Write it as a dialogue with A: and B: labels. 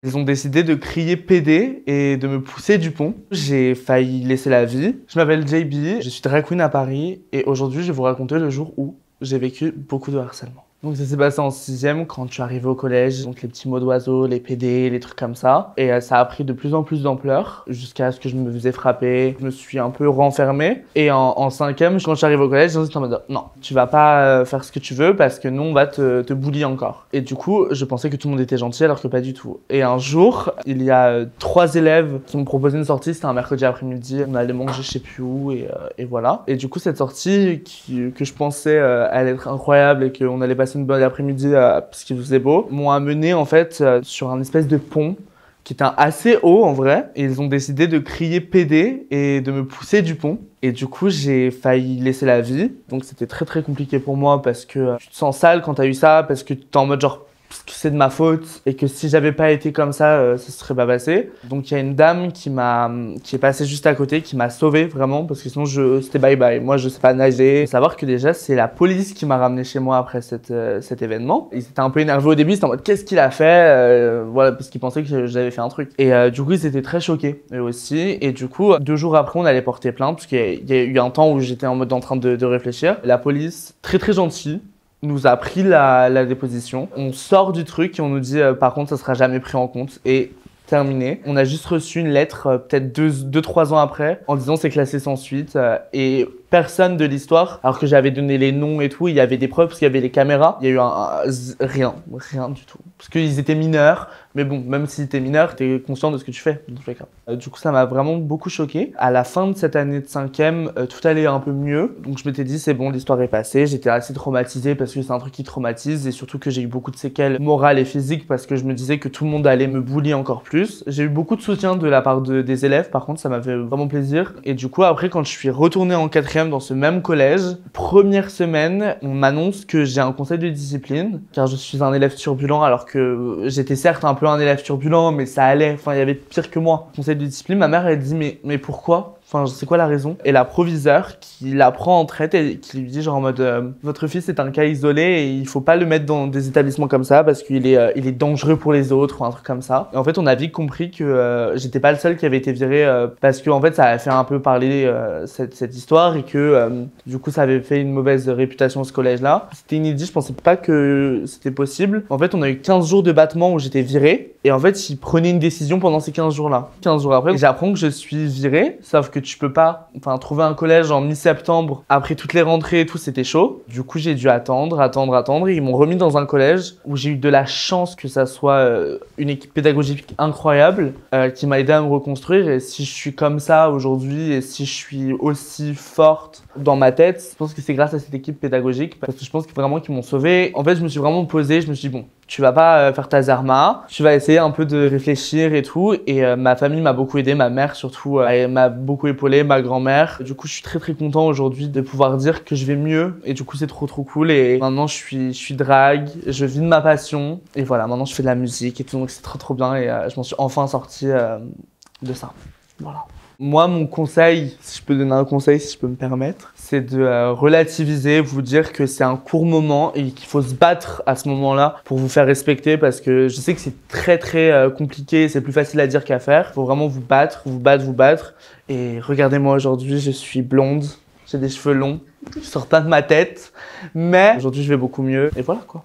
A: Ils ont décidé de crier PD et de me pousser du pont. J'ai failli laisser la vie. Je m'appelle JB, je suis drag queen à Paris et aujourd'hui je vais vous raconter le jour où j'ai vécu beaucoup de harcèlement. Donc ça s'est passé en 6e quand je suis arrivée au collège, donc les petits mots d'oiseaux, les PD, les trucs comme ça. Et ça a pris de plus en plus d'ampleur jusqu'à ce que je me faisais frapper. Je me suis un peu renfermée et en 5e, quand je suis arrivée au collège, j'étais en mode non, tu vas pas faire ce que tu veux parce que nous on va te bully encore. Et du coup, je pensais que tout le monde était gentil alors que pas du tout. Et un jour, il y a 3 élèves qui m'ont proposé une sortie, c'était un mercredi après-midi, on allait manger je sais plus où et voilà. Et du coup, cette sortie que je pensais allait être incroyable et qu'on allait passer une bonne après-midi parce qu'il faisait beau, m'ont amené en fait sur un espèce de pont qui était assez haut en vrai, et ils ont décidé de crier PD et de me pousser du pont. Et du coup, j'ai failli laisser la vie. Donc c'était très très compliqué pour moi parce que tu te sens sale quand t'as eu ça, parce que t'es en mode genre parce que c'est de ma faute et que si j'avais pas été comme ça se serait pas passé. Donc il y a une dame qui est passée juste à côté, qui m'a sauvé vraiment parce que sinon c'était bye bye. Moi je sais pas nager. Faut savoir que déjà c'est la police qui m'a ramené chez moi après cet événement. Ils étaient un peu énervés au début, c'était en mode qu'est-ce qu'il a fait voilà, parce qu'ils pensaient que j'avais fait un truc. Et du coup ils étaient très choqués eux aussi. Et du coup 2 jours après on allait porter plainte parce qu'il y a eu un temps où j'étais en mode en train de réfléchir. La police très très gentille nous a pris la déposition. On sort du truc et on nous dit par contre ça sera jamais pris en compte et terminé. On a juste reçu une lettre peut-être 2-3 ans après en disant c'est classé sans suite et personne de l'histoire, alors que j'avais donné les noms et tout, il y avait des preuves parce qu'il y avait les caméras, il y a eu rien du tout. Parce qu'ils étaient mineurs, mais bon, même s'ils étaient mineurs, t'es conscient de ce que tu fais, dans tous les cas. Du coup, ça m'a vraiment beaucoup choqué. À la fin de cette année de 5e, tout allait un peu mieux. Donc je m'étais dit, c'est bon, l'histoire est passée. J'étais assez traumatisée parce que c'est un truc qui traumatise et surtout que j'ai eu beaucoup de séquelles morales et physiques parce que je me disais que tout le monde allait me bully encore plus. J'ai eu beaucoup de soutien de la part des élèves, par contre, ça m'a fait vraiment plaisir. Et du coup, après, quand je suis retournée en 4e dans ce même collège, première semaine, on m'annonce que j'ai un conseil de discipline car je suis un élève turbulent alors que j'étais certes un peu un élève turbulent mais ça allait, enfin il y avait pire que moi. Conseil de discipline, ma mère elle dit mais pourquoi? Enfin, c'est quoi la raison? Et la proviseure qui la prend en traite et qui lui dit genre en mode votre fils est un cas isolé et il faut pas le mettre dans des établissements comme ça parce qu'il est dangereux pour les autres ou un truc comme ça. Et en fait, on a vite compris que j'étais pas le seul qui avait été viré parce que en fait, ça avait fait un peu parler cette histoire et que du coup, ça avait fait une mauvaise réputation ce collège-là. C'était inédit, je pensais pas que c'était possible. En fait, on a eu 15 jours de battement où j'étais viré et en fait, ils prenaient une décision pendant ces 15 jours-là. 15 jours après, j'apprends que je suis viré, sauf que tu peux pas trouver un collège en mi-septembre après toutes les rentrées et tout, c'était chaud. Du coup, j'ai dû attendre et ils m'ont remis dans un collège où j'ai eu de la chance que ça soit une équipe pédagogique incroyable qui m'a aidé à me reconstruire. Et si je suis comme ça aujourd'hui et si je suis aussi forte dans ma tête, je pense que c'est grâce à cette équipe pédagogique parce que je pense que vraiment qu'ils m'ont sauvé. En fait, je me suis vraiment posé, je me suis dit bon, tu vas pas faire ta Zarma, tu vas essayer un peu de réfléchir et tout. Et ma famille m'a beaucoup aidé, ma mère surtout m'a beaucoup épaulé, ma grand-mère. Du coup, je suis très très content aujourd'hui de pouvoir dire que je vais mieux. Et du coup, c'est trop trop cool. Et maintenant, je suis drague, je vis de ma passion. Et voilà, maintenant, je fais de la musique et tout. Donc, c'est trop trop bien. Et je m'en suis enfin sorti de ça. Voilà. Moi, mon conseil, si je peux donner un conseil, si je peux me permettre, c'est de relativiser, vous dire que c'est un court moment et qu'il faut se battre à ce moment-là pour vous faire respecter parce que je sais que c'est très très compliqué, c'est plus facile à dire qu'à faire. Il faut vraiment vous battre, vous battre, vous battre. Et regardez-moi aujourd'hui, je suis blonde, j'ai des cheveux longs, je sors pas de ma tête, mais aujourd'hui je vais beaucoup mieux et voilà quoi.